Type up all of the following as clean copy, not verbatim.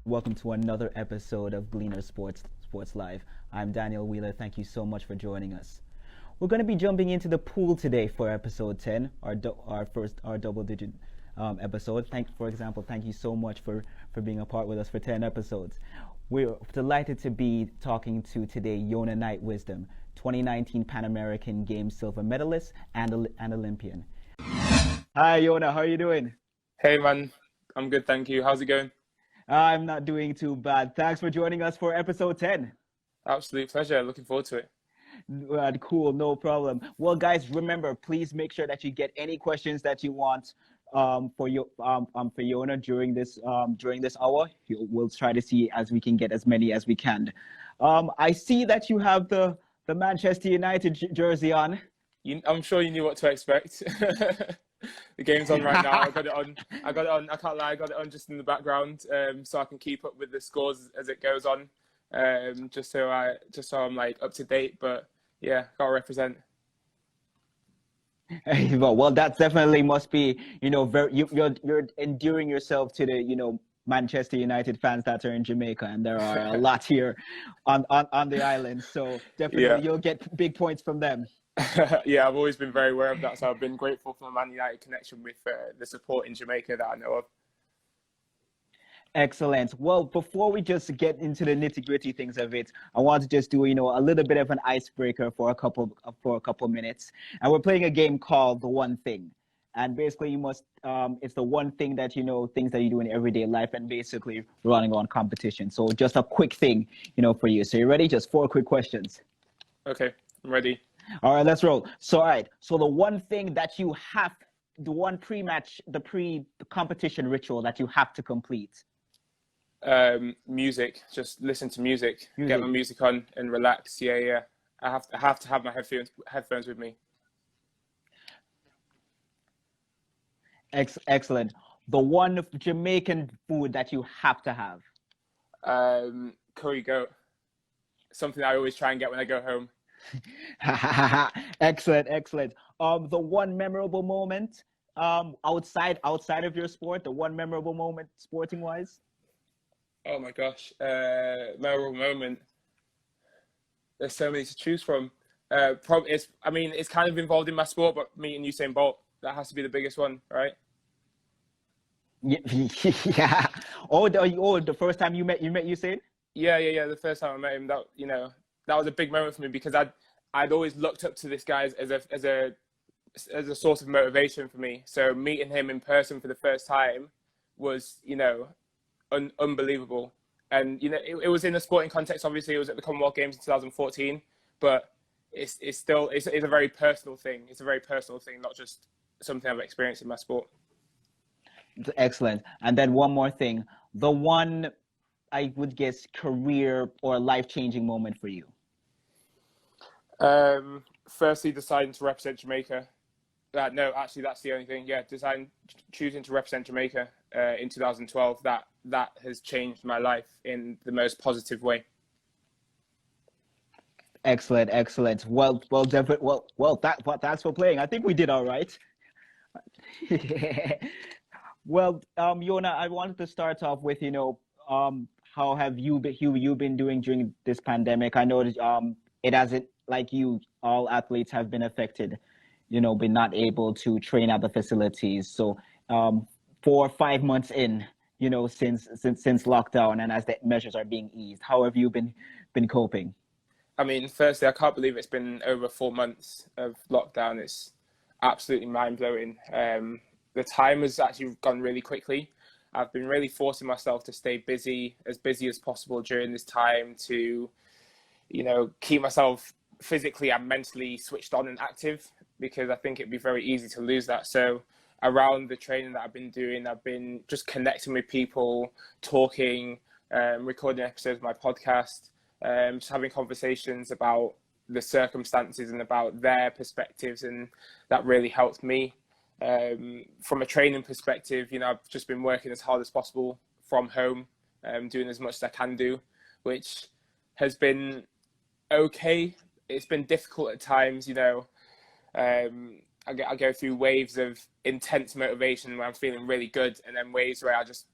Welcome to another episode of Gleaner Sports Live. I'm Daniel Wheeler. Thank you so much for joining us. We're going to be jumping into the pool today for episode 10, our double-digit episode. Thank you so much for being a part with us for 10 episodes. We're delighted to be talking to today Yona Knight-Wisdom, 2019 Pan American Games silver medalist and Olympian. Hi, Yona. How are you doing? Hey, man. I'm good, thank you. How's it going? I'm not doing too bad. Thanks for joining us for episode 10. Absolute pleasure. Looking forward to it. Cool, no problem. Well, guys, remember, please make sure that you get any questions that you want for Yona during this hour. We'll try to see as we can get as many as we can. I see that you have the Manchester United jersey on. I'm sure you knew what to expect. The game's on right now. I got it on. I can't lie. I got it on just in the background, so I can keep up with the scores as it goes on. Just so I'm like up to date. But yeah, gotta represent. Well, that definitely must be, you're endearing yourself to the, Manchester United fans that are in Jamaica, and there are a lot here on the island. So definitely You'll get big points from them. Yeah, I've always been very aware of that, so I've been grateful for the Man United connection with the support in Jamaica that I know of. Excellent. Well, before we just get into the nitty-gritty things of it, I want to just do, a little bit of an icebreaker for a couple minutes. And we're playing a game called The One Thing. And basically you must, it's the one thing that, things that you do in everyday life and basically running on competition. So just a quick thing, for you. So you ready? Just 4 quick questions. Okay, I'm ready. All right, let's roll. So, all right. So the one thing that you have, the one pre-match, the pre-competition ritual that you have to complete. Music. Just listen to music. Get my music on and relax. Yeah. I have to have my headphones with me. Excellent. The one Jamaican food that you have to have. Curry goat. Something I always try and get when I go home. Excellent. The one memorable moment outside of your sport, the one memorable moment sporting wise. Oh my gosh, memorable moment. There's so many to choose from. It's kind of involved in my sport, but meeting Usain Bolt, that has to be the biggest one, right? Yeah. The first time you met Usain? Yeah. The first time I met him, that was a big moment for me because I'd always looked up to this guy as a source of motivation for me. So meeting him in person for the first time was, unbelievable. And it was in a sporting context. Obviously, it was at the Commonwealth Games in 2014, but it's a very personal thing. It's a very personal thing, not just something I've experienced in my sport. Excellent. And then one more thing, the one I would guess career or life-changing moment for you. Firstly, deciding to represent Jamaica. No, actually, that's the only thing. Yeah, choosing to represent Jamaica in 2012. That has changed my life in the most positive way. Excellent. Well, that's for playing. I think we did all right. Well, Yona, I wanted to start off with, how have you been doing during this pandemic? I know it hasn't, like you, all athletes have been affected, been not able to train at the facilities. So 4 or 5 months in, since lockdown and as the measures are being eased, how have you been coping? I mean, firstly, I can't believe it's been over 4 months of lockdown. It's absolutely mind-blowing. The time has actually gone really quickly. I've been really forcing myself to stay busy as possible during this time to, keep myself physically and mentally switched on and active, because I think it'd be very easy to lose that. So around the training that I've been doing, I've been just connecting with people, talking, recording episodes of my podcast, just having conversations about the circumstances and about their perspectives, and that really helped me. From a training perspective, I've just been working as hard as possible from home, doing as much as I can do, which has been okay. It's been difficult at times, I go through waves of intense motivation where I'm feeling really good, and then waves where I just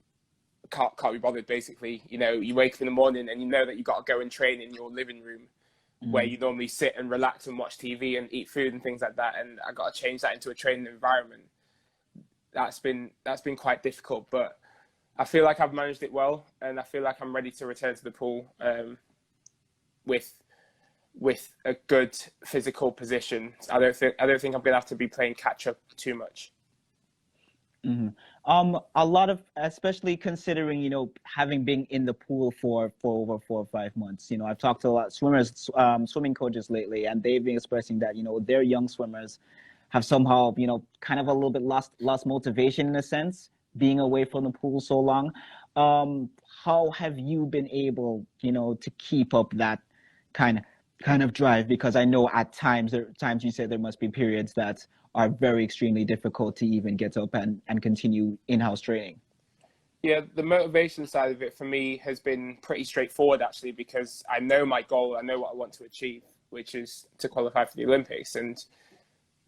can't be bothered. Basically, you wake up in the morning and you know that you got to go and train in your living room where you normally sit and relax and watch TV and eat food and things like that, and I got to change that into a training environment. That's been quite difficult, but I feel like I've managed it well, and I feel like I'm ready to return to the pool with a good physical position. I don't think I'm gonna have to be playing catch up too much. A lot of, especially considering, having been in the pool for over 4 or 5 months, I've talked to a lot of swimmers, swimming coaches lately, and they've been expressing that, their young swimmers have somehow, kind of a little bit lost motivation in a sense, being away from the pool so long. How have you been able, to keep up that kind of drive? Because I know at times you said there must be periods that are very extremely difficult to even get up and continue in-house training. Yeah, the motivation side of it for me has been pretty straightforward, actually, because I know my goal, I know what I want to achieve, which is to qualify for the Olympics. And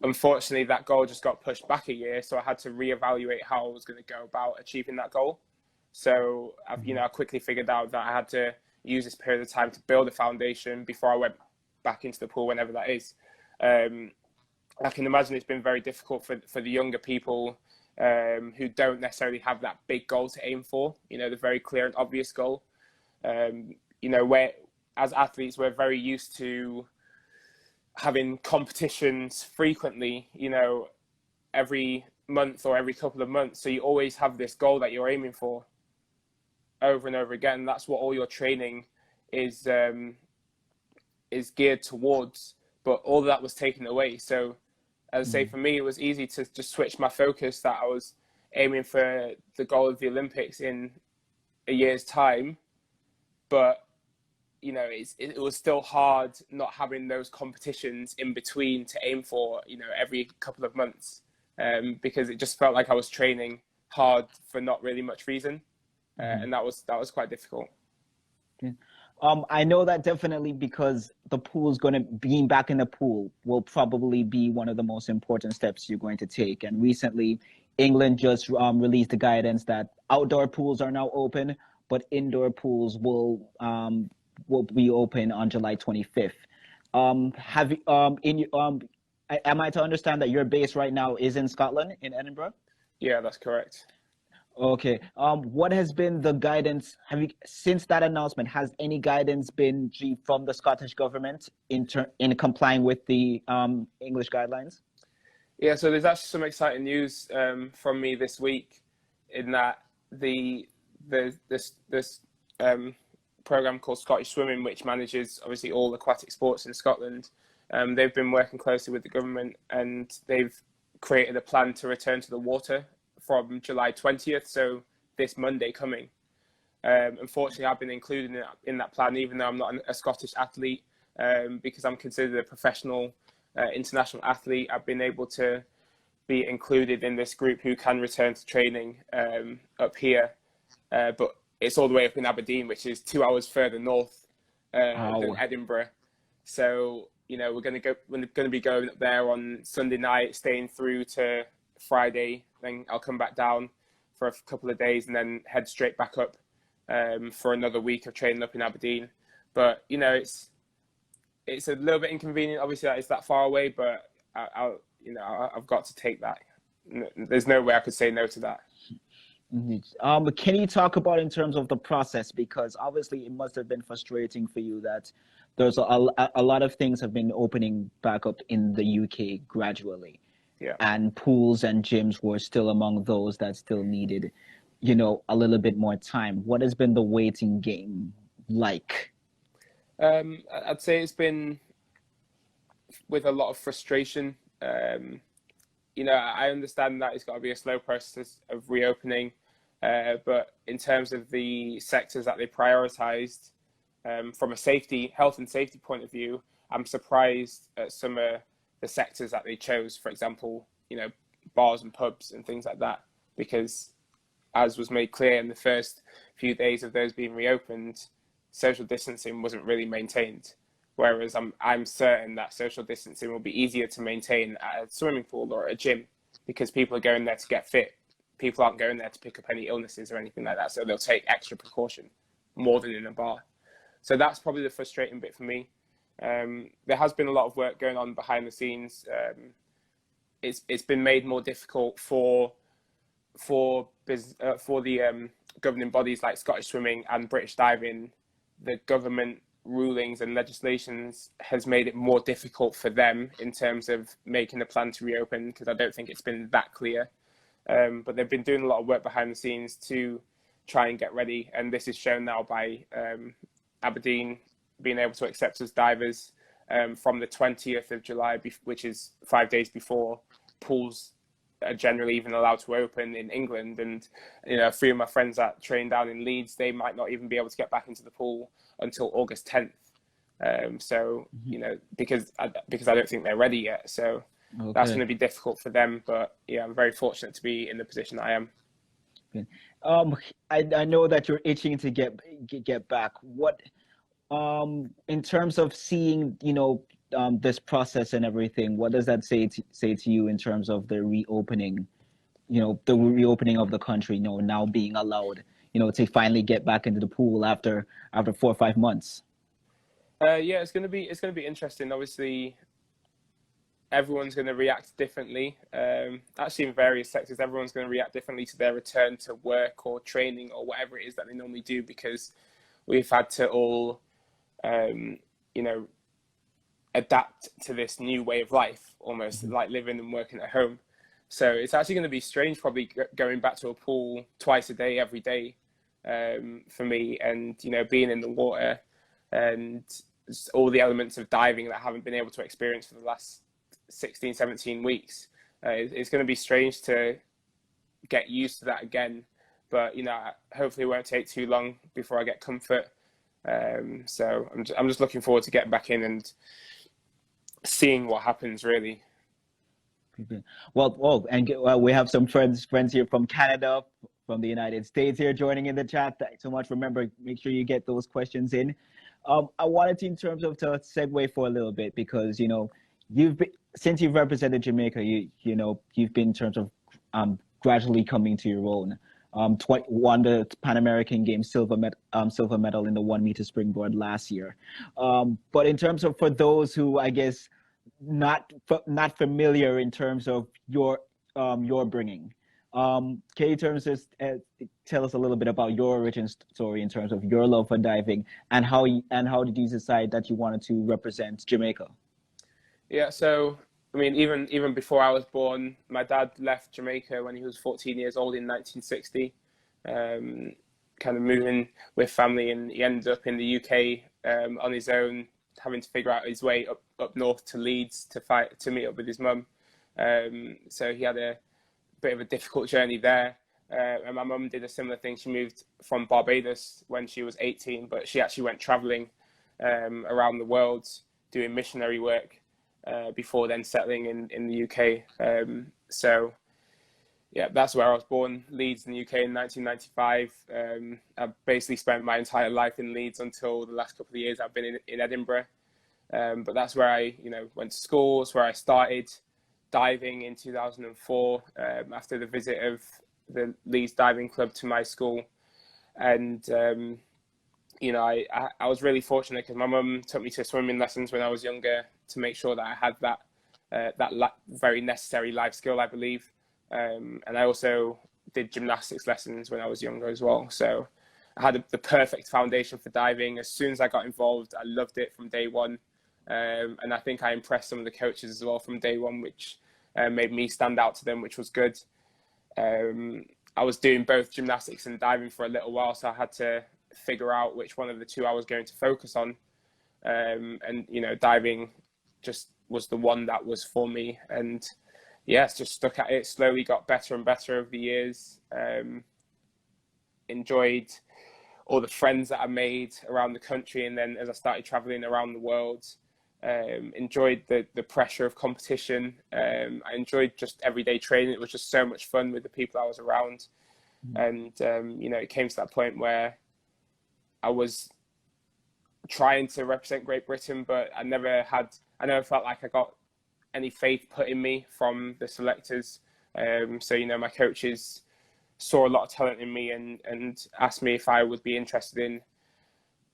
unfortunately, that goal just got pushed back a year, so I had to reevaluate how I was going to go about achieving that goal. So I quickly figured out that I had to use this period of time to build a foundation before I went back into the pool, whenever that is. I can imagine it's been very difficult for the younger people who don't necessarily have that big goal to aim for, the very clear and obvious goal. Where as athletes, we're very used to having competitions frequently, every month or every couple of months. So you always have this goal that you're aiming for over and over again. That's what all your training is geared towards, but all of that was taken away. So as I say, for me, it was easy to just switch my focus that I was aiming for the goal of the Olympics in a year's time. But, it was still hard not having those competitions in between to aim for, every couple of months, because it just felt like I was training hard for not really much reason. And that was quite difficult. Yeah. I know that definitely, because being back in the pool will probably be one of the most important steps you're going to take. And recently, England just released the guidance that outdoor pools are now open, but indoor pools will be open on July 25th. Am I to understand that your base right now is in Scotland, in Edinburgh? Yeah, that's correct. Okay. What has been the guidance? Since that announcement, has any guidance been from the Scottish government in complying with the English guidelines? Yeah, so there's actually some exciting news from me this week, in that this program called Scottish Swimming, which manages obviously all aquatic sports in Scotland, they've been working closely with the government, and they've created a plan to return to the water from July 20th, so this Monday coming. Unfortunately, I've been included in that plan, even though I'm not a Scottish athlete, because I'm considered a professional international athlete. I've been able to be included in this group who can return to training up here, but it's all the way up in Aberdeen, which is 2 hours further north than Edinburgh. So we're going to be going up there on Sunday night, staying through to Friday. Then I'll come back down for a couple of days and then head straight back up for another week of training up in Aberdeen. But it's a little bit inconvenient, obviously, that it's that far away, but I've got to take that. There's no way I could say no to that. Can you talk about in terms of the process, because obviously it must have been frustrating for you that there's a lot of things have been opening back up in the UK gradually. Yeah. And pools and gyms were still among those that still needed, a little bit more time. What has been the waiting game like? I'd say it's been with a lot of frustration. I understand that it's got to be a slow process of reopening, but in terms of the sectors that they prioritised, from a health and safety point of view, I'm surprised at some of the sectors that they chose. For example, bars and pubs and things like that, because as was made clear in the first few days of those being reopened, social distancing wasn't really maintained. Whereas I'm certain that social distancing will be easier to maintain at a swimming pool or a gym, because people are going there to get fit people aren't going there to pick up any illnesses or anything like that. So they'll take extra precaution more than in a bar. So that's probably the frustrating bit for me. There has been a lot of work going on behind the scenes. It's been made more difficult for the governing bodies like Scottish Swimming and British Diving. The government rulings and legislations has made it more difficult for them in terms of making a plan to reopen, because I don't think it's been that clear. But they've been doing a lot of work behind the scenes to try and get ready, and this is shown now by Aberdeen being able to accept us divers from the 20th of July, which is 5 days before pools are generally even allowed to open in England. And a few of my friends that train down in Leeds, they might not even be able to get back into the pool until August 10th. Because I don't think they're ready yet. So that's going to be difficult for them. But yeah, I'm very fortunate to be in the position I am. Okay. I know that you're itching to get back. What in terms of seeing this process and everything, what does that say to you in terms of the reopening? The reopening of the country. Now being allowed. To finally get back into the pool after 4 or 5 months. Yeah, it's going to be interesting. Obviously, everyone's going to react differently. Actually, in various sectors, everyone's going to react differently to their return to work or training or whatever it is that they normally do, because we've had to all, adapt to this new way of life, almost like living and working at home. So it's actually going to be strange, probably going back to a pool twice a day, every day, for me, and being in the water and all the elements of diving that I haven't been able to experience for the last 16, 17 weeks. It's going to be strange to get used to that again, but hopefully it won't take too long before I get comfort. So I'm just looking forward to getting back in and seeing what happens, really. Well, we have some friends here from Canada, from the United States here joining in the chat. Thanks so much. Remember, make sure you get those questions in. I wanted to, in terms of, to segue for a little bit, because since you've represented Jamaica, you've been in terms of gradually coming to your own. Won the Pan American Games silver medal in the 1 meter springboard last year. But in terms of, for those who I guess not familiar in terms of your bringing, can you tell us a little bit about your origin story in terms of your love for diving, and how did you decide that you wanted to represent Jamaica? Yeah, so I mean, even before I was born, my dad left Jamaica when he was 14 years old in 1960, kind of moving with family, and he ended up in the UK on his own, having to figure out his way up north to Leeds to meet up with his mum. So he had a bit of a difficult journey there. And my mum did a similar thing. She moved from Barbados when she was 18, but she actually went traveling around the world doing missionary work before then settling in the UK. So yeah, that's where I was born, Leeds in the UK in 1995. I basically spent my entire life in Leeds until the last couple of years I've been in Edinburgh. But that's where I went to school. It's where I started diving in 2004 after the visit of the Leeds Diving Club to my school. And I was really fortunate because my mum took me to swimming lessons when I was younger to make sure that I had that very necessary life skill, I believe. And I also did gymnastics lessons when I was younger as well. So I had the perfect foundation for diving. As soon as I got involved, I loved it from day one. And I think I impressed some of the coaches as well from day one, which made me stand out to them, which was good. I was doing both gymnastics and diving for a little while, so I had to figure out which one of the two I was going to focus on. And diving just was the one that was for me. And yes, just stuck at it, slowly got better and better over the years. Enjoyed all the friends that I made around the country, and then as I started traveling around the world, enjoyed the pressure of competition. I enjoyed just everyday training. It was just so much fun with the people I was around. And it came to that point where I was trying to represent Great Britain, but I never felt like I got any faith put in me from the selectors. So my coaches saw a lot of talent in me and asked me if I would be interested in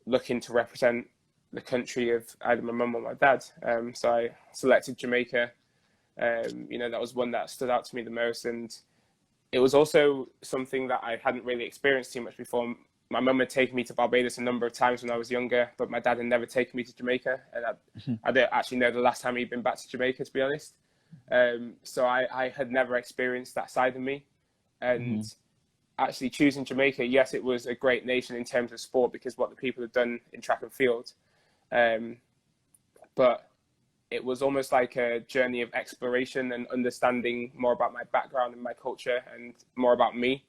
looking to represent the country of either my mum or my dad. So I selected Jamaica. That was one that stood out to me the most, and it was also something that I hadn't really experienced too much before. My mum had taken me to Barbados a number of times when I was younger, but my dad had never taken me to Jamaica, and I don't actually know the last time he'd been back to Jamaica, to be honest. So I had never experienced that side of me, and actually choosing Jamaica, yes, it was a great nation in terms of sport because what the people had done in track and field, but it was almost like a journey of exploration and understanding more about my background and my culture and more about me.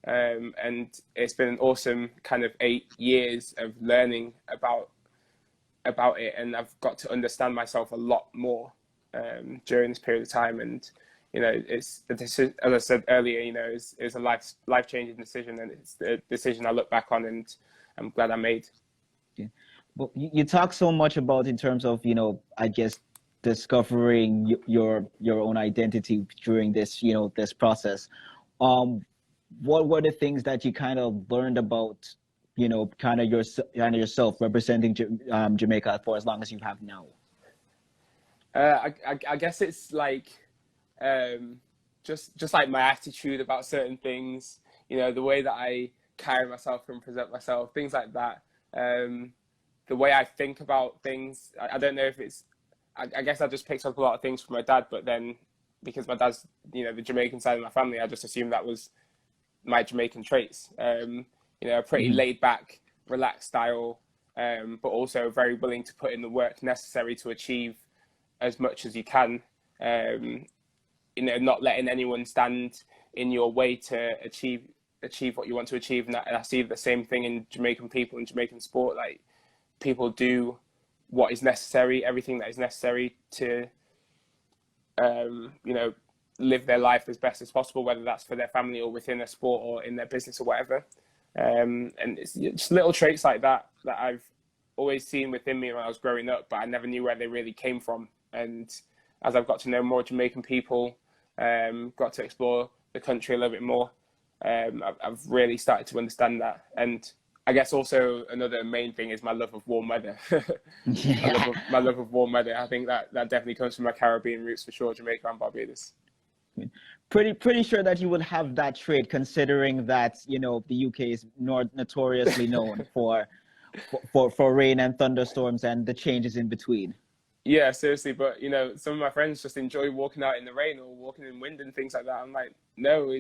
And it's been an awesome kind of 8 years of learning about it, and I've got to understand myself a lot more during this period of time. And it's a decision, as I said earlier, it's a life-changing decision, and it's a decision I look back on and I'm glad I made. Yeah. Well, you talk so much about in terms of I guess discovering your own identity during this this process. What were the things that you kind of learned about kind of yourself representing Jamaica for as long as you have now? I guess it's like just like my attitude about certain things, the way that I carry myself and present myself, things like that. The way I think about things, I don't know if it's, I guess I just picked up a lot of things from my dad, but then because my dad's, the Jamaican side of my family, I just assumed that was my Jamaican traits. A pretty laid back, relaxed style, but also very willing to put in the work necessary to achieve as much as you can. Not letting anyone stand in your way to achieve what you want to achieve. And I see the same thing in Jamaican people and Jamaican sport. Like, people do what is necessary, everything that is necessary to, live their life as best as possible, whether that's for their family or within a sport or in their business or whatever. And it's just little traits like that I've always seen within me when I was growing up, but I never knew where they really came from. And as I've got to know more Jamaican people, got to explore the country a little bit more, I've really started to understand that. And I guess also another main thing is my love of warm weather. Yeah. my love of warm weather. I think that definitely comes from my Caribbean roots for sure, Jamaica and Barbados. Pretty sure that you would have that trait, considering that the UK is notoriously known for rain and thunderstorms and the changes in between. Yeah, seriously. But some of my friends just enjoy walking out in the rain or walking in wind and things like that. I'm like, no,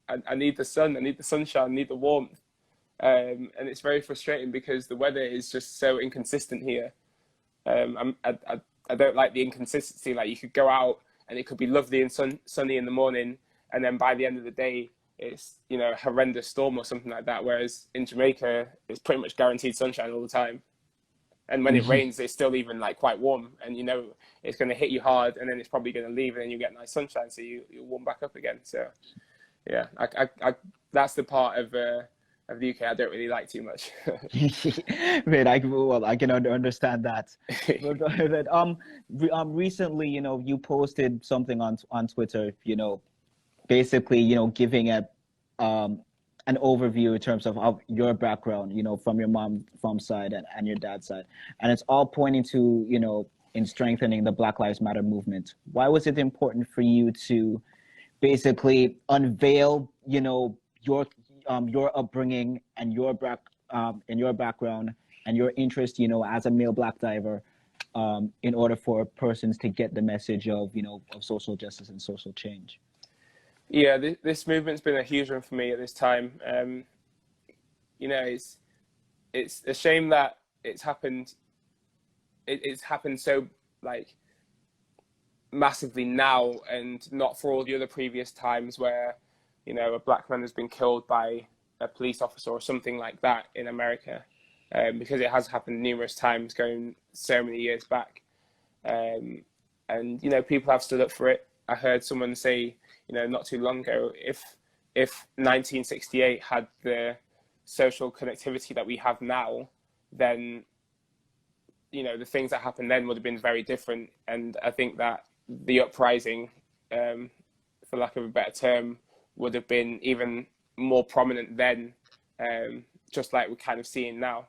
I need the sun, I need the sunshine, I need the warmth. And it's very frustrating because the weather is just so inconsistent here. I don't like the inconsistency. Like, you could go out and it could be lovely and sunny in the morning, and then by the end of the day, it's a horrendous storm or something like that. Whereas in Jamaica, it's pretty much guaranteed sunshine all the time. And when it rains, it's still even like quite warm, and it's going to hit you hard, and then it's probably going to leave, and then you get nice sunshine, so you warm back up again. So yeah, I that's the part of the UK I don't really like too much. Man, I can understand that. Recently, you posted something on Twitter, basically, giving an overview in terms of your background, from your mom's side and your dad's side, and it's all pointing to, in strengthening the Black Lives Matter movement. Why was it important for you to basically unveil, your upbringing and your background and your interest, as a male Black diver, in order for persons to get the message of social justice and social change? Yeah, this movement's been a huge one for me at this time. It's a shame that it's happened. It's happened so massively now, and not for all the other previous times where a Black man has been killed by a police officer or something like that in America, because it has happened numerous times going so many years back. And people have stood up for it. I heard someone say, not too long ago, if 1968 had the social connectivity that we have now, then the things that happened then would have been very different. And I think that the uprising, for lack of a better term, would have been even more prominent then, just like we're kind of seeing now.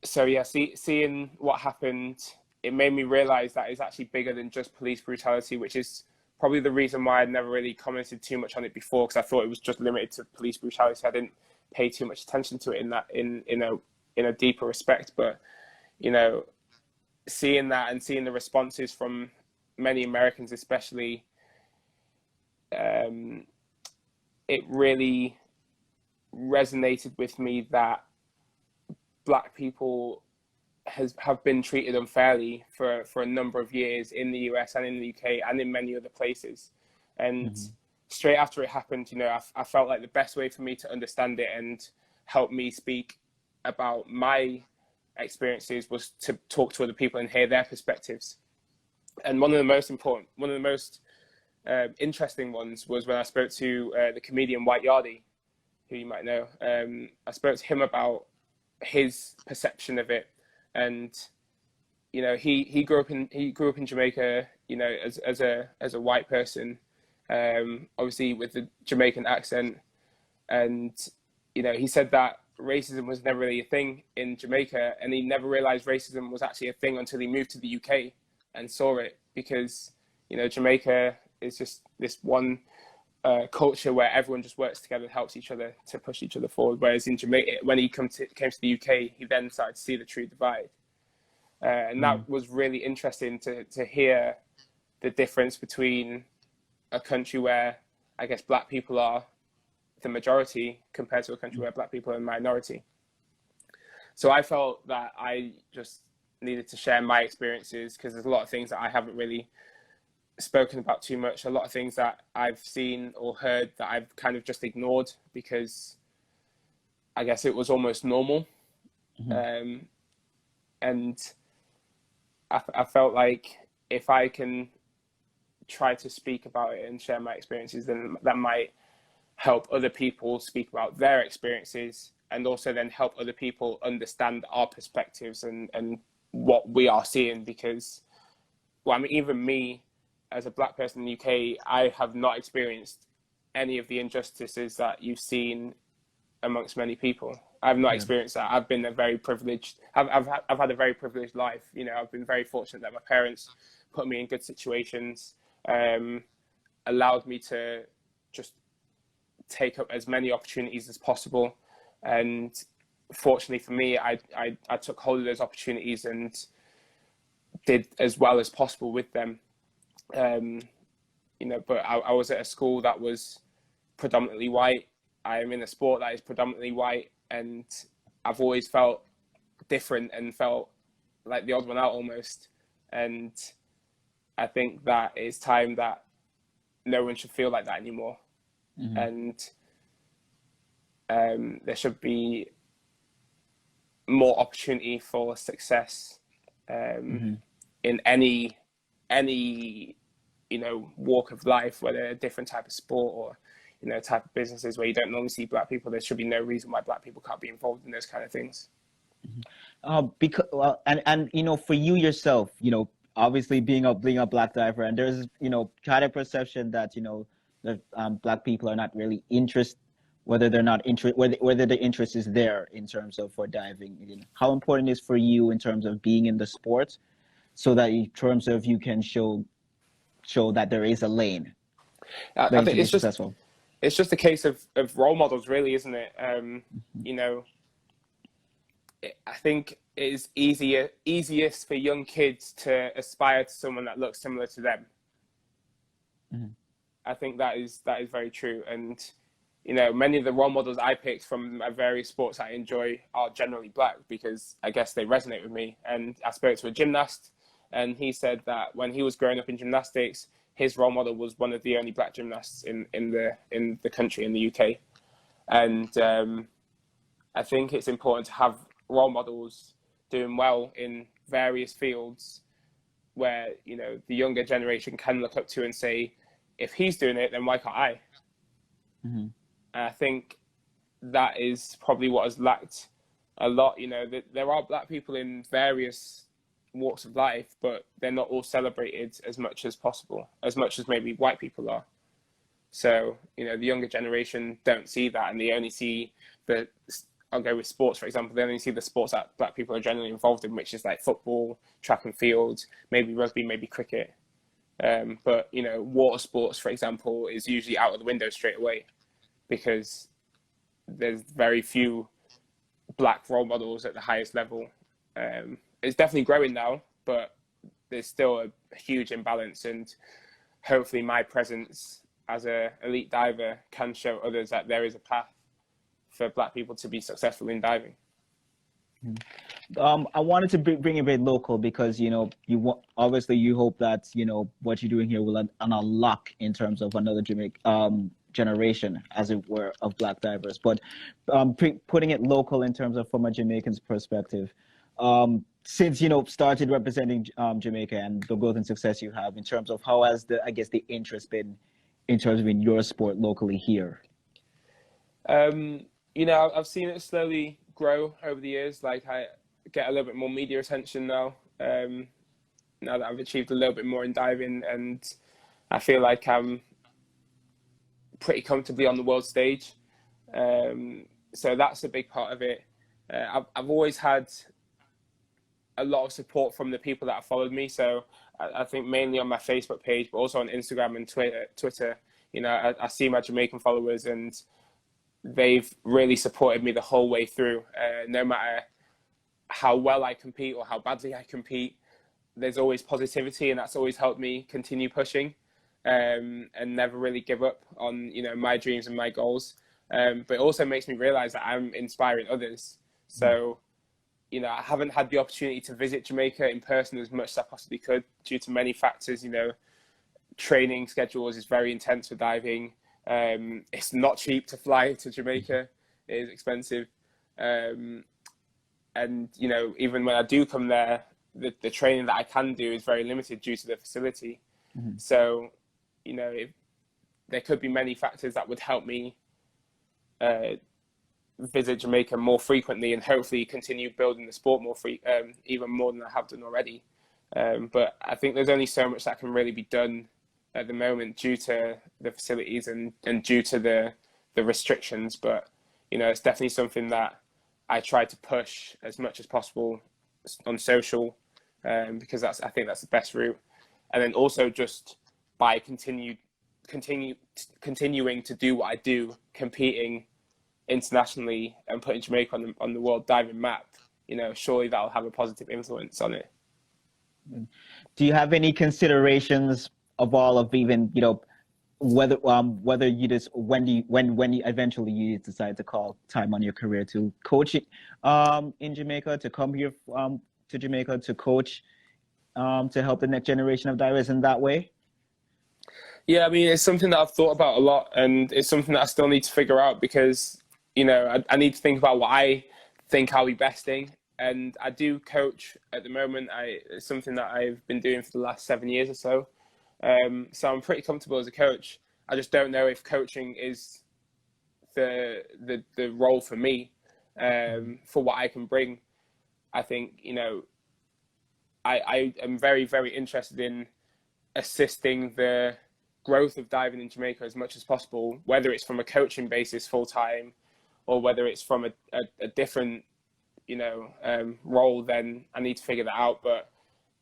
So yeah, seeing what happened, it made me realize that it's actually bigger than just police brutality, which is probably the reason why I'd never really commented too much on it before, because I thought it was just limited to police brutality. I didn't pay too much attention to it in a deeper respect. But seeing that and seeing the responses from many Americans, especially, it really resonated with me that Black people have been treated unfairly for a number of years in the US and in the UK and in many other places. And straight after it happened, I felt like the best way for me to understand it and help me speak about my experiences was to talk to other people and hear their perspectives. And one of the most interesting ones was when I spoke to the comedian White Yardie, who you might know. I spoke to him about his perception of it, and he grew up in Jamaica, as a white person, obviously with the Jamaican accent, and he said that racism was never really a thing in Jamaica, and he never realized racism was actually a thing until he moved to the UK and saw it, because Jamaica is just this one culture where everyone just works together and helps each other to push each other forward. Whereas in Jamaica, when he came to the UK, he then started to see the true divide. And that was really interesting to hear the difference between a country where I guess Black people are the majority compared to a country where Black people are a minority. So I felt that I just needed to share my experiences, because there's a lot of things that I haven't really spoken about too much, a lot of things that I've seen or heard that I've kind of just ignored because I guess it was almost normal. And I felt like if I can try to speak about it and share my experiences, then that might help other people speak about their experiences, and also then help other people understand our perspectives and what we are seeing. Because, well, I mean, even me, as a Black person in the UK, I have not experienced any of the injustices that you've seen amongst many people. I've not experienced that. I've been a very privileged. I've had a very privileged life. I've been very fortunate that my parents put me in good situations, allowed me to just take up as many opportunities as possible, and fortunately for me, I took hold of those opportunities and did as well as possible with them. But I was at a school that was predominantly white. I'm in a sport that is predominantly white, and I've always felt different and felt like the odd one out almost. And I think that it's time that no one should feel like that anymore. And there should be more opportunity for success in any walk of life, whether a different type of sport or type of businesses where you don't normally see Black people. There should be no reason why Black people can't be involved in those kind of things. Because for you yourself, obviously being a Black diver, and there's kind of perception that that Black people are not really interested, whether the interest is there in terms of for diving. How important is for you in terms of being in the sport, so that in terms of you can show that there is a lane. I think it's just a case of role models, really, isn't it? I think it is easiest for young kids to aspire to someone that looks similar to them. I think that is very true. And many of the role models I picked from my various sports I enjoy are generally Black, because I guess they resonate with me. And I spoke to a gymnast, and he said that when he was growing up in gymnastics, his role model was one of the only Black gymnasts in the country, in the UK. And I think it's important to have role models doing well in various fields where the younger generation can look up to and say, if he's doing it, then why can't I? And I think that is probably what has lacked a lot. There are Black people in various walks of life, but they're not all celebrated as much as possible, as much as maybe white people are. So, you know, the younger generation don't see that, and they only see the, I'll go with sports, for example, they only see the sports that black people are generally involved in, which is like football, track and field, maybe rugby, maybe cricket. But, you know, water sports, for example, is usually out of the window straight away because there's very few black role models at the highest level. It's definitely growing now, but there's still a huge imbalance, and hopefully my presence as an elite diver can show others that there is a path for black people to be successful in diving. I wanted to bring it very local because, you know, obviously you hope that, you know, what you're doing here will unlock in terms of another generation, as it were, of black divers. But putting it local in terms of from a Jamaican's perspective, since, you know, started representing Jamaica and the growth and success you have, in terms of how has the interest been in terms of in your sport locally here? You know, I've seen it slowly grow over the years. Like, I get a little bit more media attention now, now that I've achieved a little bit more in diving, and I feel like I'm pretty comfortably on the world stage. So that's a big part of it. I've always had a lot of support from the people that have followed me. So I think mainly on my Facebook page, but also on Instagram and Twitter, you know, I see my Jamaican followers, and they've really supported me the whole way through. No matter how well I compete or how badly I compete, there's always positivity, and that's always helped me continue pushing, and never really give up on, you know, my dreams and my goals. But it also makes me realize that I'm inspiring others. So, you know, I haven't had the opportunity to visit Jamaica in person as much as I possibly could due to many factors. You know, training schedules is very intense for diving. It's not cheap to fly to Jamaica. It is expensive. And, you know, even when I do come there, the training that I can do is very limited due to the facility. So, you know, there could be many factors that would help me visit Jamaica more frequently and hopefully continue building the sport even more than I have done already. But I think there's only so much that can really be done at the moment due to the facilities and due to the restrictions. But, you know, it's definitely something that I try to push as much as possible on social, because I think that's the best route. And then also just by continuing to do what I do, competing internationally and putting Jamaica on the world diving map, you know, surely that'll have a positive influence on it. Do you have any considerations of all of even, you know, whether you just when you eventually you decide to call time on your career to coach it in Jamaica, to come here to Jamaica to coach to help the next generation of divers in that way? Yeah, I mean, it's something that I've thought about a lot, and it's something that I still need to figure out because, you know, I need to think about what I think I'll be best in. And I do coach at the moment. It's something that I've been doing for the last 7 years or so. So I'm pretty comfortable as a coach. I just don't know if coaching is the role for me, for what I can bring. I think, you know, I am very, very interested in assisting the growth of diving in Jamaica as much as possible, whether it's from a coaching basis full time or whether it's from a different, you know, role. Then I need to figure that out. But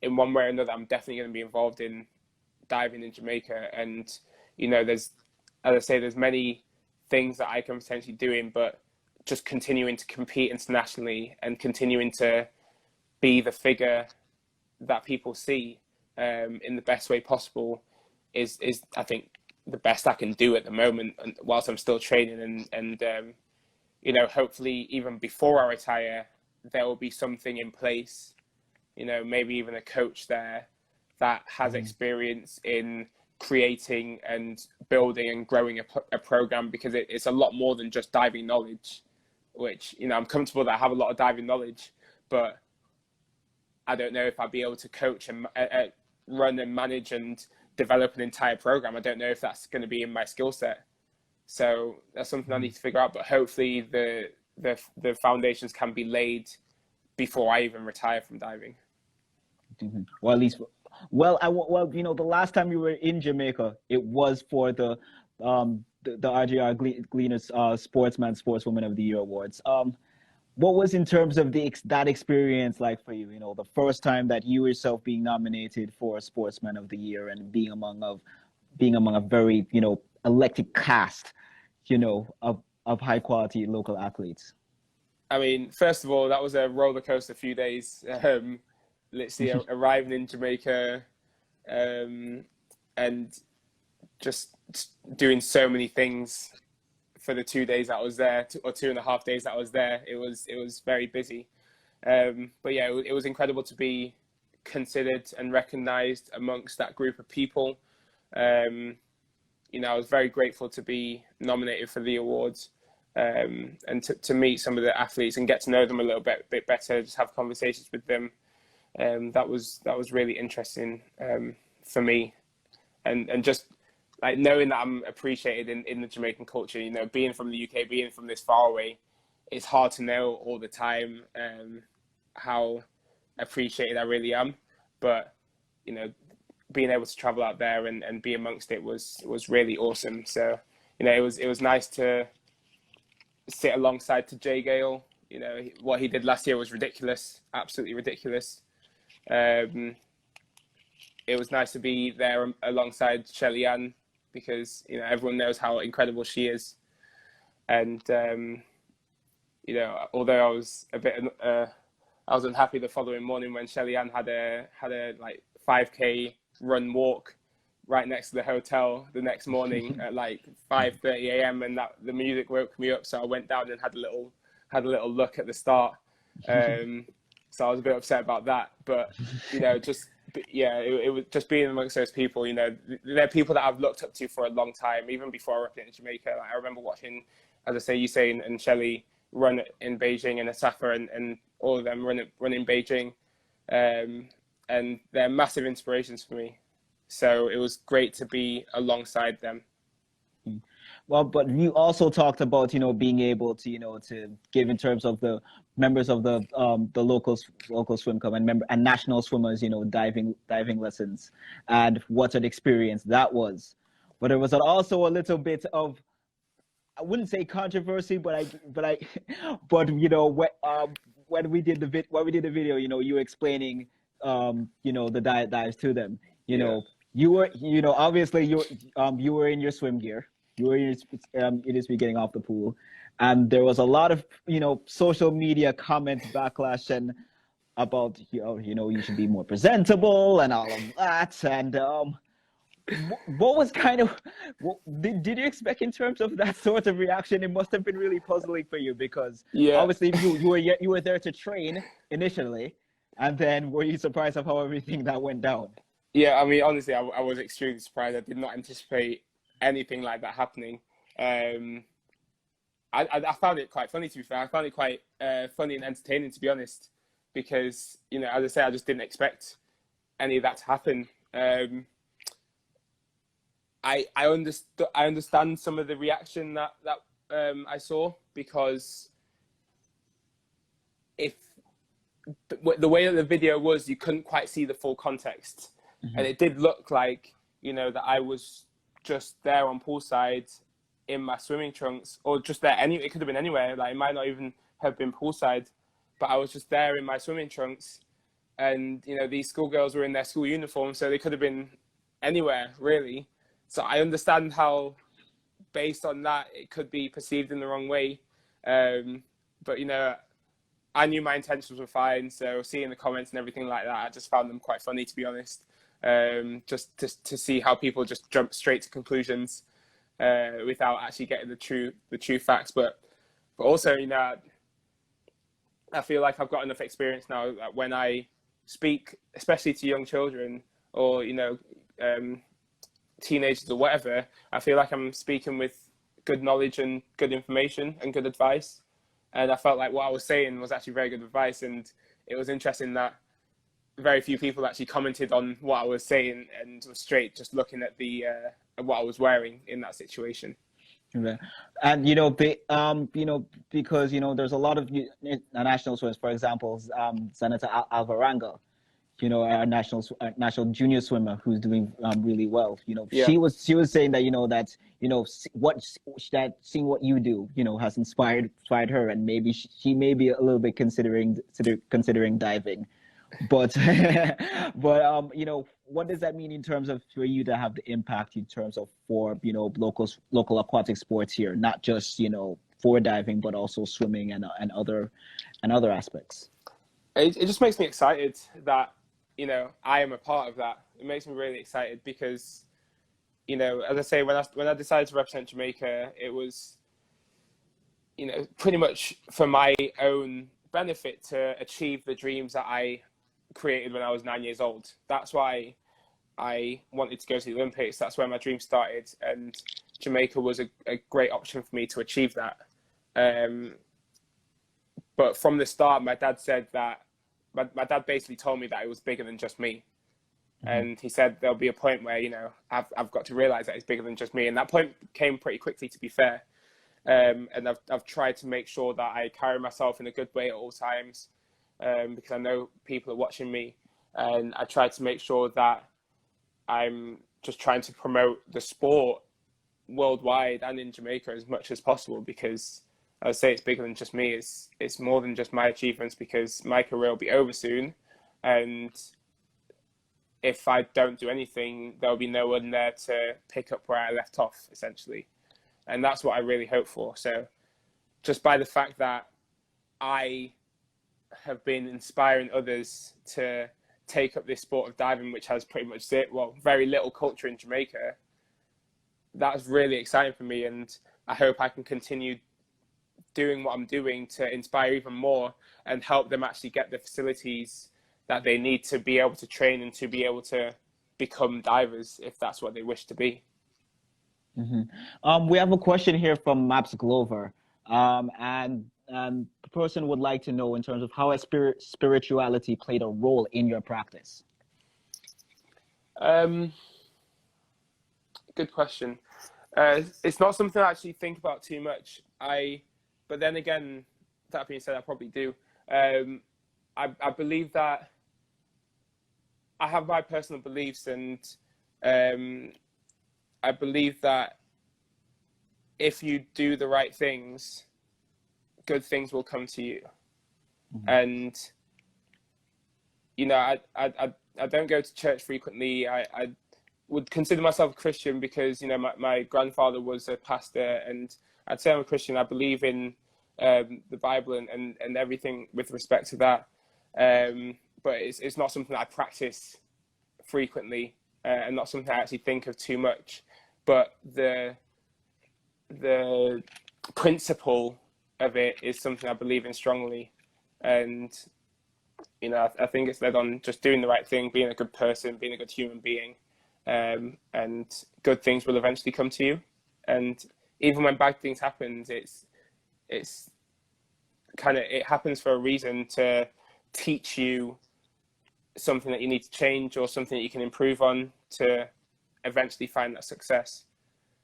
in one way or another, I'm definitely going to be involved in diving in Jamaica. And, you know, as I say, there's many things that I can potentially do in, but just continuing to compete internationally and continuing to be the figure that people see in the best way possible is I think the best I can do at the moment, and whilst I'm still training, and you know, hopefully even before I retire there will be something in place, you know, maybe even a coach there that has experience in creating and building and growing a program, because it's a lot more than just diving knowledge, which, you know, I'm comfortable that I have a lot of diving knowledge, but I don't know if I'll be able to coach and run and manage and develop an entire program. I don't know if that's going to be in my skill set. So that's something I need to figure out. But hopefully the foundations can be laid before I even retire from diving. Or at least, well, you know, the last time you were in Jamaica, it was for the the RGR Gleaner Sportsman Sportswoman of the Year awards. What was in terms of that experience like for you? You know, the first time that you yourself being nominated for Sportsman of the Year and being among a very, you know, elected cast, you know, of high quality local athletes. I mean, first of all, that was a roller coaster few days. Literally arriving in Jamaica, and just doing so many things for the 2 days that I was there, or 2.5 days that I was there. It was very busy, but yeah, it was incredible to be considered and recognised amongst that group of people. You know, I was very grateful to be nominated for the awards, and to meet some of the athletes and get to know them a little bit better, just have conversations with them. That was really interesting for me, and just like knowing that I'm appreciated in the Jamaican culture. You know, being from the UK, being from this far away, it's hard to know all the time how appreciated I really am. But you know, being able to travel out there and be amongst it was really awesome. So you know, it was nice to sit alongside to Jay Gale. You know, what he did last year was ridiculous, absolutely ridiculous. It was nice to be there alongside Shelly Ann, because you know everyone knows how incredible she is, and you know, although I was a bit I was unhappy the following morning when Shelly Ann had a like 5K run walk right next to the hotel the next morning at like 5:30 a.m. and that the music woke me up, so I went down and had a little look at the start. So I was a bit upset about that, but you know, it was just being amongst those people. You know, they're people that I've looked up to for a long time, even before I represented Jamaica. Like, I remember watching, as I say, Usain and Shelley run in Beijing, and Asafa and all of them run in Beijing, and they're massive inspirations for me. So it was great to be alongside them. Well, but you also talked about, you know, being able to, you know, to give in terms of the members of the local swim club and national swimmers, you know, diving lessons, and what an experience that was. But there was also a little bit of, I wouldn't say controversy, but you know, when we did the video, you know, you explaining, you know, the dives to them, you know, you were, you know, obviously you were in your swim gear. You were in your getting off the pool, and there was a lot of, you know, social media comments, backlash, and about, you know, you should be more presentable and all of that. And what was kind of, did you expect in terms of that sort of reaction? It must have been really puzzling for you, because obviously you were there to train initially, and then were you surprised of how everything that went down? Yeah, I mean, honestly, I was extremely surprised. I did not anticipate anything like that happening. I found it quite funny, to be fair. I found it quite funny and entertaining, to be honest, because, you know, as I say, I just didn't expect any of that to happen. I understand some of the reaction that I saw, because if the way that the video was, you couldn't quite see the full context, and it did look like, you know, that I was just there on poolside in my swimming trunks, or just there it could have been anywhere. Like, it might not even have been poolside, but I was just there in my swimming trunks, and you know, these schoolgirls were in their school uniform, so they could have been anywhere really. So I understand how, based on that, it could be perceived in the wrong way, but you know, I knew my intentions were fine, so seeing the comments and everything like that, I just found them quite funny, to be honest. Just to see how people just jump straight to conclusions without actually getting the true facts. But also, you know, I feel like I've got enough experience now that when I speak, especially to young children, or you know, teenagers or whatever, I feel like I'm speaking with good knowledge and good information and good advice. And I felt like what I was saying was actually very good advice, and it was interesting that very few people actually commented on what I was saying and was straight just looking at what I was wearing in that situation. Okay. And you know, you know, because you know, there's a lot of national swimmers, for example, Senator Alvaranga, our national junior swimmer who's doing really well. Yeah. She was saying that that that seeing what you do has inspired her, and maybe she may be a little bit considering diving. But but what does that mean in terms of for you to have the impact in terms of for local aquatic sports here, not just for diving but also swimming and other aspects? It just makes me excited that I am a part of that. It makes me really excited because as I say, when I decided to represent Jamaica, it was pretty much for my own benefit to achieve the dreams that I created when I was 9 years old. That's why I wanted to go to the Olympics. That's where my dream started, and Jamaica was a great option for me to achieve that. But from the start, my dad said that my dad basically told me that it was bigger than just me. Mm-hmm. And he said there'll be a point where I've got to realize that it's bigger than just me, and that point came pretty quickly, to be fair. And I've tried to make sure that I carry myself in a good way at all times, because I know people are watching me, and I try to make sure that I'm just trying to promote the sport worldwide and in Jamaica as much as possible, because I say it's bigger than just me. It's more than just my achievements, because my career will be over soon, and if I don't do anything, there'll be no one there to pick up where I left off, essentially. And that's what I really hope for. So just by the fact that I have been inspiring others to take up this sport of diving, which has pretty much very little culture in Jamaica, that's really exciting for me. And I hope I can continue doing what I'm doing to inspire even more and help them actually get the facilities that they need to be able to train and to be able to become divers if that's what they wish to be. Mm-hmm. We have a question here from Maps Glover, and the person would like to know in terms of how has spirituality played a role in your practice. Good question. It's not something I actually think about too much. But then again, that being said, I probably do. I believe that I have my personal beliefs, and I believe that if you do the right things, good things will come to you. Mm-hmm. And I don't go to church frequently. I would consider myself a Christian because my grandfather was a pastor, and I'd say I'm a Christian. I believe in the Bible and everything with respect to that. But it's not something that I practice frequently, and not something I actually think of too much. But the principle of it is something I believe in strongly, and I think it's led on just doing the right thing, being a good person, being a good human being, and good things will eventually come to you. And even when bad things happen, it happens for a reason, to teach you something that you need to change or something that you can improve on to eventually find that success.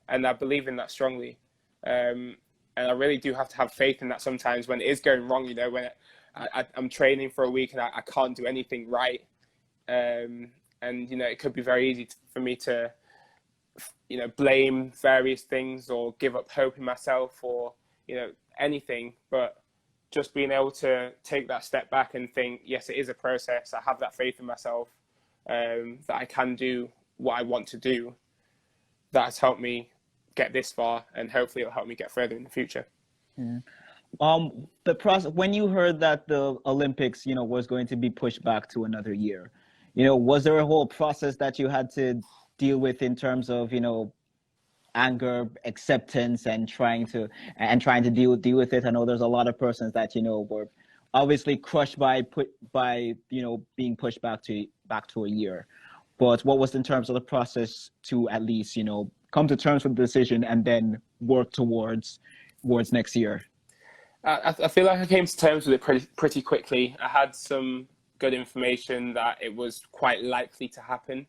And I believe in that strongly. And I really do have to have faith in that sometimes when it is going wrong, when I'm training for a week and I can't do anything right. And, it could be very easy for me to, blame various things or give up hope in myself or, anything. But just being able to take that step back and think, yes, it is a process. I have that faith in myself, that I can do what I want to do. That has helped me get this far, and hopefully it'll help me get further in the future. Yeah. The process, when you heard that the Olympics, was going to be pushed back to another year, was there a whole process that you had to deal with in terms of, anger, acceptance, and trying to deal with it? I know there's a lot of persons that were obviously crushed by being pushed back to a year. But what was in terms of the process to at least come to terms with the decision and then work towards next year? I feel like I came to terms with it pretty quickly. I had some good information that it was quite likely to happen.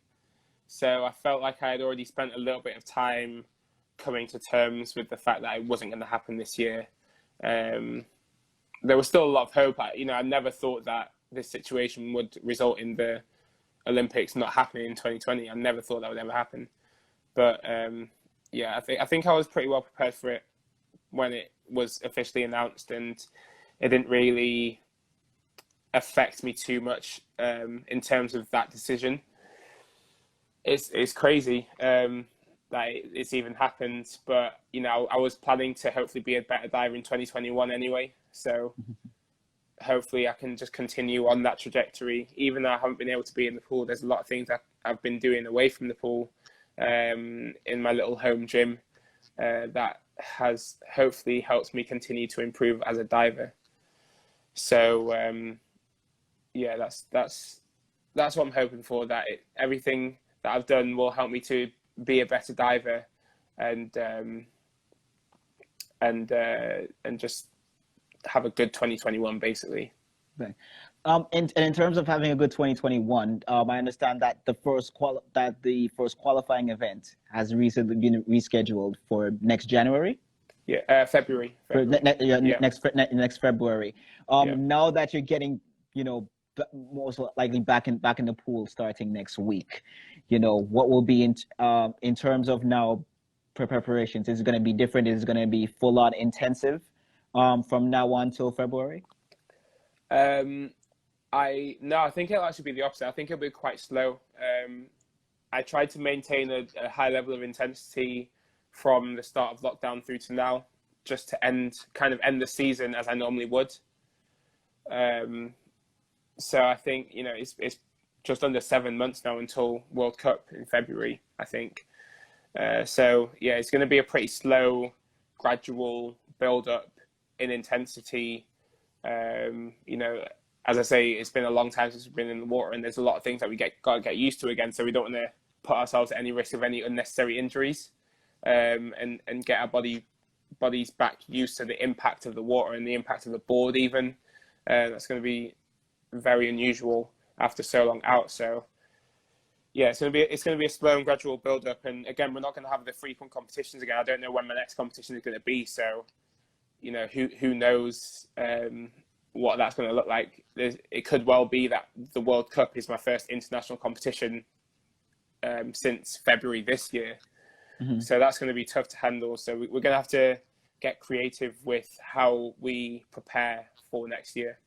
So I felt like I had already spent a little bit of time coming to terms with the fact that it wasn't going to happen this year. There was still a lot of hope. I never thought that this situation would result in the Olympics not happening in 2020. I never thought that would ever happen. But yeah, I think I was pretty well prepared for it when it was officially announced, and it didn't really affect me too much in terms of that decision. It's crazy that it's even happened, but you know, I was planning to hopefully be a better diver in 2021 anyway, so hopefully I can just continue on that trajectory. Even though I haven't been able to be in the pool, there's a lot of things that I've been doing away from the pool in my little home gym that has hopefully helped me continue to improve as a diver. So yeah, that's what I'm hoping for, that everything that I've done will help me to be a better diver, and just have a good 2021 basically. Okay. And in terms of having a good 2021, I understand that the first qualifying event has recently been rescheduled for next January. Yeah, February. Next February. Yeah. Now that you're getting, most likely back in the pool starting next week, what will be in terms of now preparations? Is it going to be different? Is it going to be full on intensive from now on till February? I think it'll actually be the opposite. I think it'll be quite slow. I tried to maintain a high level of intensity from the start of lockdown through to now, just to end the season as I normally would. So I think, it's just under 7 months now until World Cup in February, I think. So yeah, it's going to be a pretty slow, gradual build up in intensity. As I say, it's been a long time since we've been in the water, and there's a lot of things that we got to get used to again. So we don't want to put ourselves at any risk of any unnecessary injuries, and get our bodies back used to the impact of the water and the impact of the board even. That's going to be very unusual after so long out. So yeah, it's going to be a slow and gradual build up. And again, we're not going to have the frequent competitions again. I don't know when my next competition is going to be. So, who knows what that's going to look like. It could well be that the World Cup is my first international competition since February this year. Mm-hmm. So that's going to be tough to handle. So we're going to have to get creative with how we prepare for next year.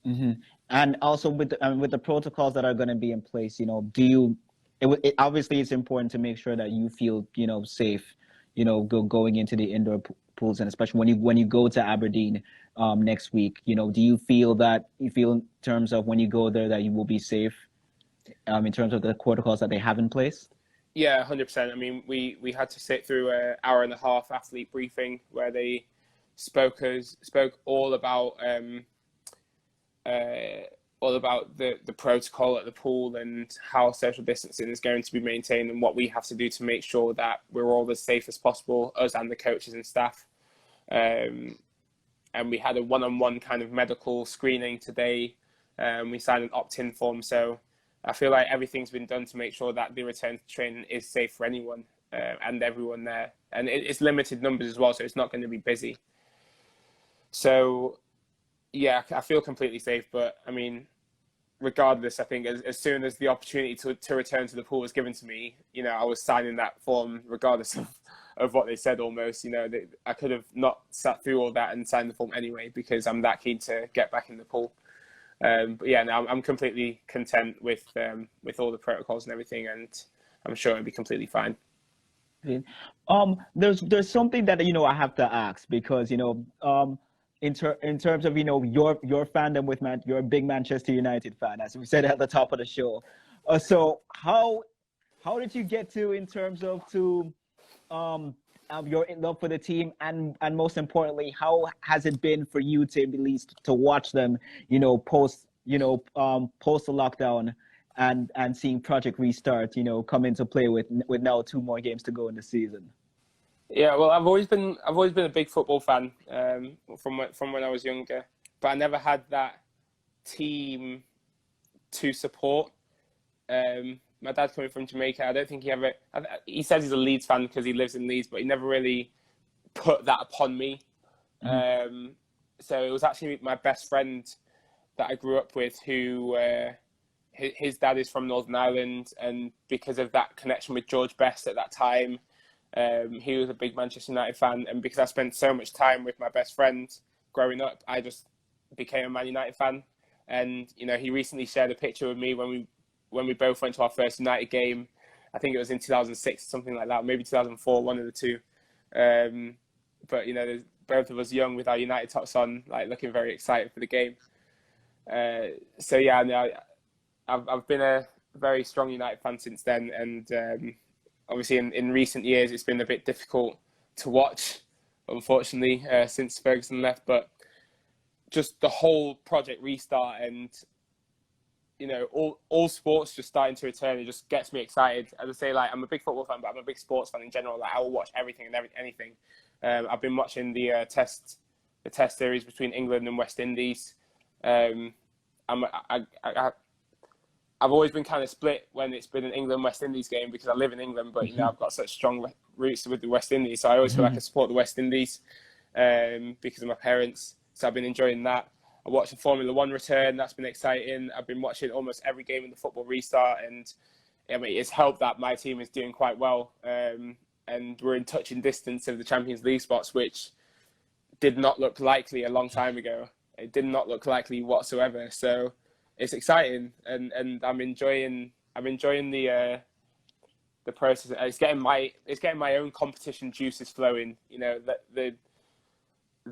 Mm-hmm. And also with the protocols that are going to be in place, obviously it's important to make sure that you feel, safe, going into the indoor pools, and especially when you go to Aberdeen next week, do you feel in terms of when you go there that you will be safe in terms of the protocols that they have in place? Yeah, 100%. I mean, we had to sit through an hour and a half athlete briefing where they spoke all about the protocol at the pool and how social distancing is going to be maintained and what we have to do to make sure that we're all as safe as possible, us and the coaches and staff. And we had a one-on-one kind of medical screening today. We signed an opt-in form. So I feel like everything's been done to make sure that the return to training is safe for anyone and everyone there. And it's limited numbers as well, so it's not going to be busy. So yeah, I feel completely safe. But I mean, regardless, I think as soon as the opportunity to return to the pool was given to me, I was signing that form regardless of what they said almost. I could have not sat through all that and signed the form anyway because I'm that keen to get back in the pool. But yeah, no, I'm completely content with all the protocols and everything, and I'm sure it'll be completely fine. There's something that I have to ask because in terms of your fandom with you're a big Manchester United fan, as we said at the top of the show. So how did you get in terms of your love for the team, and most importantly, how has it been for you to at least to watch them, post the lockdown and seeing Project Restart, come into play with now 2 more games to go in the season? Yeah, well, I've always been a big football fan from when I was younger, but I never had that team to support. My dad coming from Jamaica, I don't think he says he's a Leeds fan because he lives in Leeds, but he never really put that upon me. Mm-hmm. So it was actually my best friend that I grew up with who his dad is from Northern Ireland, and because of that connection with George Best at that time, he was a big Manchester United fan, and because I spent so much time with my best friend growing up, I just became a Man United fan. And he recently shared a picture with me when we both went to our first United game. I think it was in 2006, something like that, maybe 2004, one of the two. But there's both of us young with our United tops on, like looking very excited for the game. So yeah, no, I've been a very strong United fan since then, and obviously in recent years it's been a bit difficult to watch, unfortunately, since Ferguson left. But just the whole project restart and all sports just starting to return, it just gets me excited. As I say, like, I'm a big football fan, but I'm a big sports fan in general. Like, I will watch everything and anything. I've been watching the test series between England and West Indies. I've always been kind of split when it's been an England-West Indies game because I live in England, but I've got such strong roots with the West Indies, so I always feel like I support the West Indies because of my parents. So I've been enjoying that. I watched the Formula One return. That's been exciting. I've been watching almost every game in the football restart, and it's helped that my team is doing quite well, and we're in touching distance of the Champions League spots, which did not look likely a long time ago. It did not look likely whatsoever. So it's exciting, and I'm enjoying the process. It's getting my own competition juices flowing.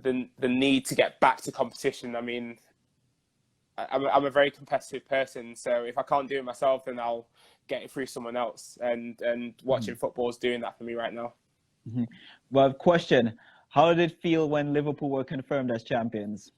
The need to get back to competition. I mean, I'm a very competitive person, so if I can't do it myself, then I'll get it through someone else. And watching football is doing that for me right now. Mm-hmm. Well, question: how did it feel when Liverpool were confirmed as champions?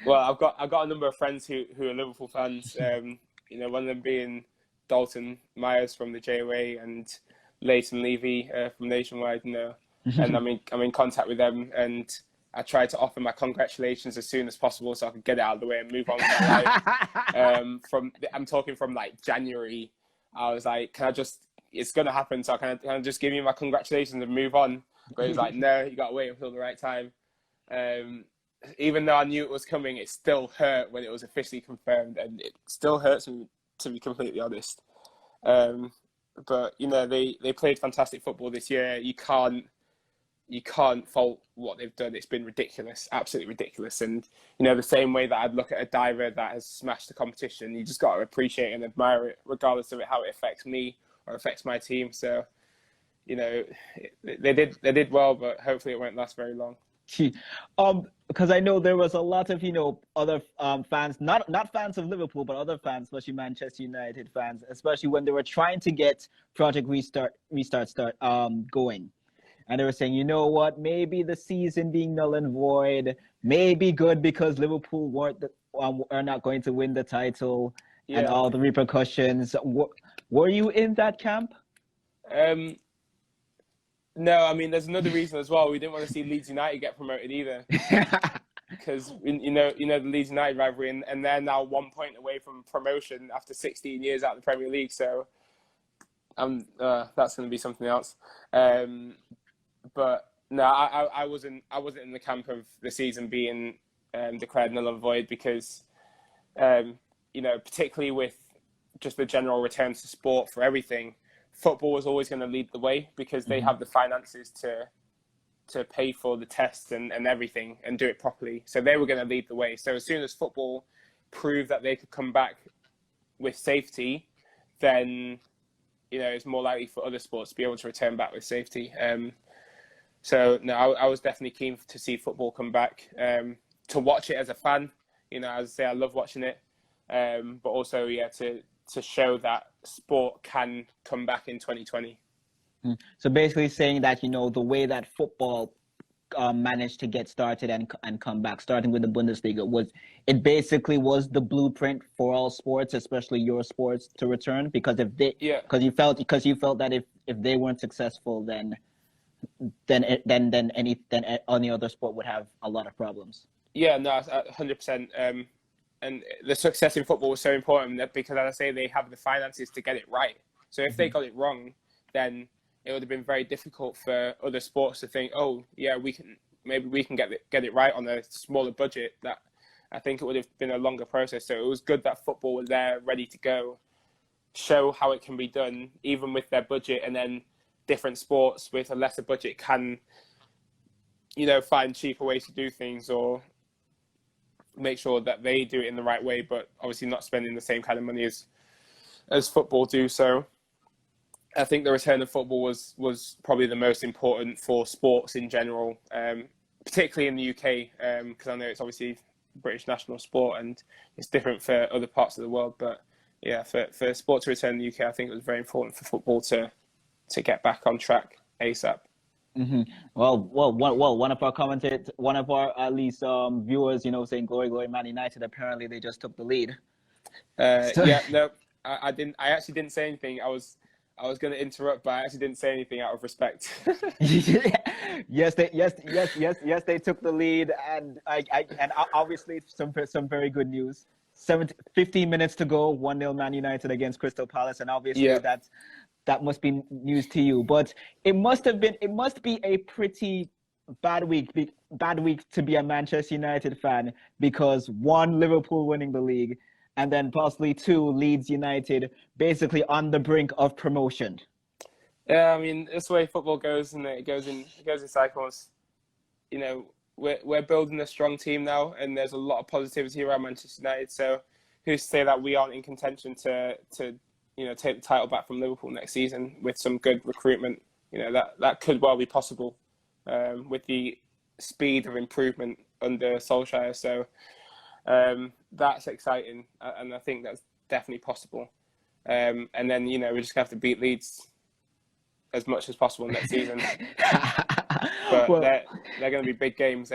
Well, I've got a number of friends who are Liverpool fans. One of them being Dalton Myers from the JOA and Leighton Levy from Nationwide. And I'm in contact with them, and I tried to offer my congratulations as soon as possible so I could get it out of the way and move on with my life. I'm talking from like January. I was like, it's going to happen, so can I just give you my congratulations and move on? But he was like, no, you got to wait until the right time. Even though I knew it was coming, it still hurt when it was officially confirmed, and it still hurts me, to be completely honest. But they played fantastic football this year. You can't fault what they've done. It's been ridiculous, absolutely ridiculous. And the same way that I'd look at a diver that has smashed the competition, you just got to appreciate and admire it, regardless of how it affects me or affects my team. So they did well, but hopefully it won't last very long. Because I know there was a lot of other fans, not fans of Liverpool, but other fans, especially Manchester United fans, especially when they were trying to get Project Restart going, and they were saying, you know what, maybe the season being null and void may be good because Liverpool are not going to win the title, and all the repercussions. Were you in that camp? No, I mean, there's another reason as well. We didn't want to see Leeds United get promoted either, because the Leeds United rivalry, and they're now 1 point away from promotion after 16 years out of the Premier League. So, that's going to be something else. But no, I wasn't in the camp of the season being declared null and void because, particularly with just the general return to sport for everything, football was always going to lead the way because they have the finances to pay for the tests and everything and do it properly. So they were going to lead the way. So as soon as football proved that they could come back with safety, then it's more likely for other sports to be able to return back with safety. So no, I was definitely keen to see football come back, to watch it as a fan. As I say, I love watching it, but also to show that sport can come back in 2020. So basically saying that, the way that football managed to get started and come back, starting with the Bundesliga, basically was the blueprint for all sports, especially your sports, to return, because you felt that if they weren't successful, then any other sport would have a lot of problems. Yeah, no, 100%. And the success in football was so important because, as I say, they have the finances to get it right. So if they got it wrong, then it would have been very difficult for other sports to think, oh, yeah, we maybe we can get it right on a smaller budget, that I think it would have been a longer process. So it was good that football was there, ready to go, show how it can be done, even with their budget, and then different sports with a lesser budget can, find cheaper ways to do things or make sure that they do it in the right way, but obviously not spending the same kind of money as football do. So I think the return of football was probably the most important for sports in general, particularly in the UK, because I know it's obviously British national sport and it's different for other parts of the world. But yeah, for sport to return in the UK, I think it was very important for football to get back on track ASAP. Mm-hmm. Well, one of our commentators, one of our at least viewers, saying glory, glory, Man United. Apparently, they just took the lead. Yeah, no, I didn't. I actually didn't say anything. I was going to interrupt, but I actually didn't say anything out of respect. Yes, they took the lead, and obviously some very good news. 15 minutes to go, 1-0 Man United against Crystal Palace, and obviously that must be news to you. But it must be a pretty bad week to be a Manchester United fan, because 1, Liverpool winning the league, and then possibly 2, Leeds United basically on the brink of promotion. Yeah, I mean, that's the way football goes, isn't it? It goes in cycles. We're building a strong team now, and there's a lot of positivity around Manchester United. So who's to say that we aren't in contention to take the title back from Liverpool next season with some good recruitment? That could well be possible with the speed of improvement under Solskjaer. So that's exciting, and I think that's definitely possible. And then we just have to beat Leeds as much as possible next season. But they're going to be big games.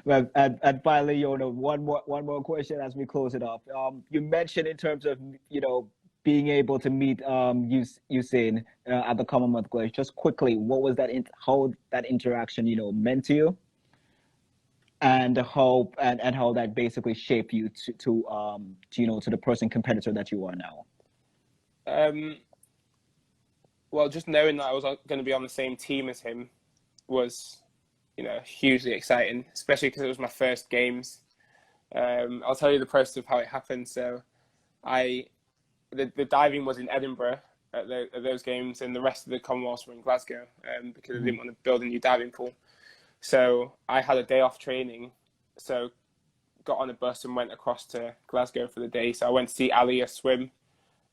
Well, and finally, one more question as we close it off. You mentioned in terms of being able to meet Usain at the Commonwealth Games. Just quickly, what was that? How that interaction meant to you, and how that basically shaped you to the person competitor that you are now. Well, just knowing that I was going to be on the same team as him was, hugely exciting, especially because it was my first games. I'll tell you the process of how it happened. So the diving was in Edinburgh at those games, and the rest of the Commonwealths were in Glasgow because I didn't want to build a new diving pool. So I had a day off training, so got on a bus and went across to Glasgow for the day. So I went to see Alia swim,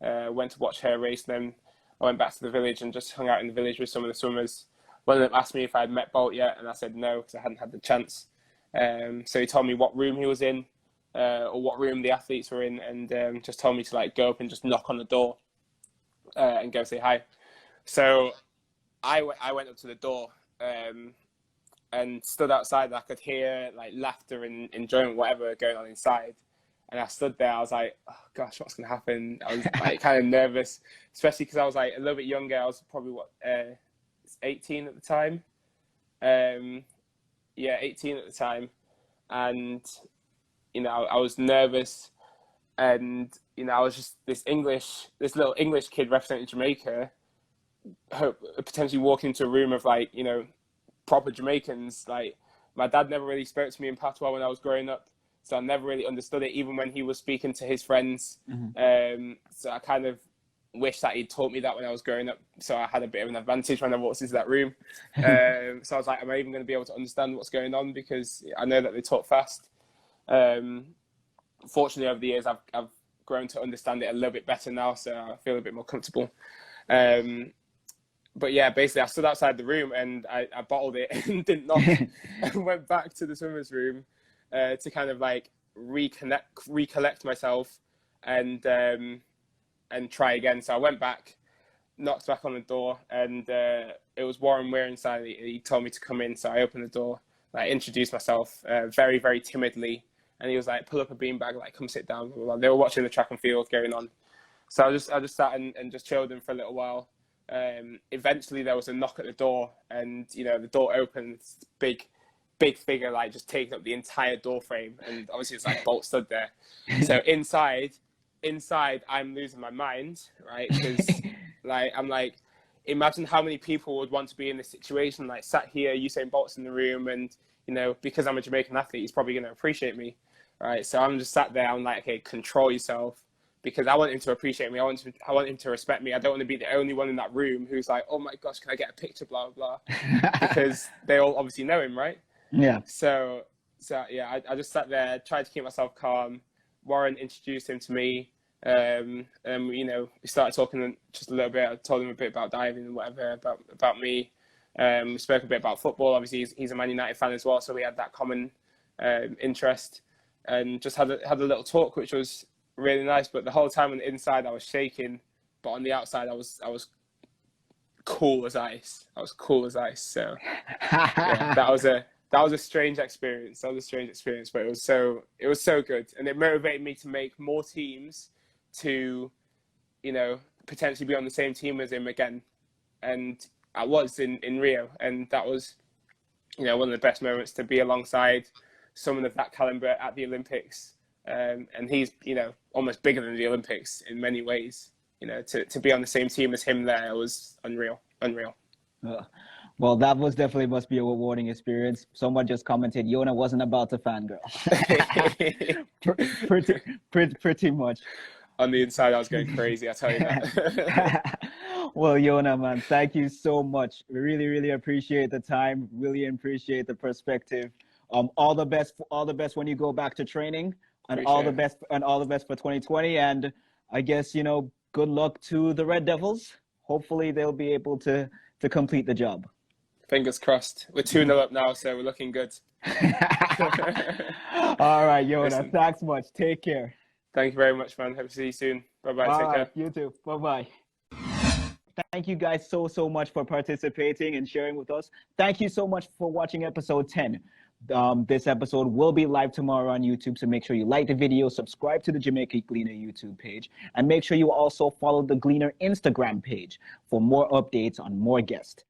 went to watch her race, then I went back to the village and just hung out in the village with some of the swimmers. One of them asked me if I had met Bolt yet, and I said no, because I hadn't had the chance. So he told me what room he was in, or what room the athletes were in, and just told me to go up and just knock on the door and go say hi. So I went up to the door and stood outside. I could hear laughter and enjoyment, whatever going on inside. And I stood there. I was like, oh gosh, what's going to happen? I was kind of nervous, especially because I was a little bit younger. I was probably 18 at the time. 18 at the time. And, I was nervous, and, I was just this little English kid representing Jamaica, potentially walking into a room of proper Jamaicans. My dad never really spoke to me in patois when I was growing up. So I never really understood it, even when he was speaking to his friends. Mm-hmm. So I kind of wish that he'd taught me that when I was growing up. So I had a bit of an advantage when I walked into that room. So I was like, am I even going to be able to understand what's going on? Because I know that they talk fast. Fortunately, over the years, I've grown to understand it a little bit better now. So I feel a bit more comfortable. But yeah, basically, I stood outside the room and I bottled it and didn't knock and went back to the swimmer's room. To kind of recollect myself and try again. So I went back, knocked back on the door, and it was Warren Weir inside. He told me to come in, so I opened the door, introduced myself very, very timidly, and he was like, pull up a beanbag, come sit down. They were watching the track and field going on. So I just sat and just chilled them for a little while. Eventually there was a knock at the door, and the door opened, big figure just taking up the entire door frame, and obviously it's Bolt stood there. So inside I'm losing my mind, right? Because I'm imagine how many people would want to be in this situation. Like sat here, Usain Bolt's in the room, and because I'm a Jamaican athlete, he's probably going to appreciate me, right? So I'm just sat there. I'm like, okay, control yourself, because I want him to appreciate me. I want him to respect me. I don't want to be the only one in that room who's like, oh my gosh, can I get a picture? Blah blah blah, because they all obviously know him, right? Yeah. So yeah, I just sat there, tried to keep myself calm. Warren introduced him to me. We started talking just a little bit. I told him a bit about diving and whatever about me. We spoke a bit about football. Obviously, he's a Man United fan as well, so we had that common interest, and just had a little talk, which was really nice. But the whole time on the inside, I was shaking, but on the outside, I was cool as ice. So yeah, that was a strange experience. But it was so good, and it motivated me to make more teams, to potentially be on the same team as him again. And I was in Rio, and that was one of the best moments, to be alongside someone of that caliber at the Olympics. And he's almost bigger than the Olympics in many ways. To be on the same team as him there was unreal. Well, that was definitely must be a rewarding experience. Someone just commented, Yona wasn't about to fangirl. pretty much. On the inside, I was going crazy, I tell you that. Well, Yona, man, thank you so much. We really, really appreciate the time. Really appreciate the perspective. All the best when you go back to training, and all the best for 2020. And I guess good luck to the Red Devils. Hopefully, they'll be able to complete the job. Fingers crossed. We're 2-0 up now, so we're looking good. All right, Yona. Thanks much. Take care. Thank you very much, man. Hope to see you soon. Bye-bye. Take care. You too. Bye-bye. Thank you guys so much for participating and sharing with us. Thank you so much for watching episode 10. This episode will be live tomorrow on YouTube, so make sure you like the video, subscribe to the Jamaica Gleaner YouTube page, and make sure you also follow the Gleaner Instagram page for more updates on more guests.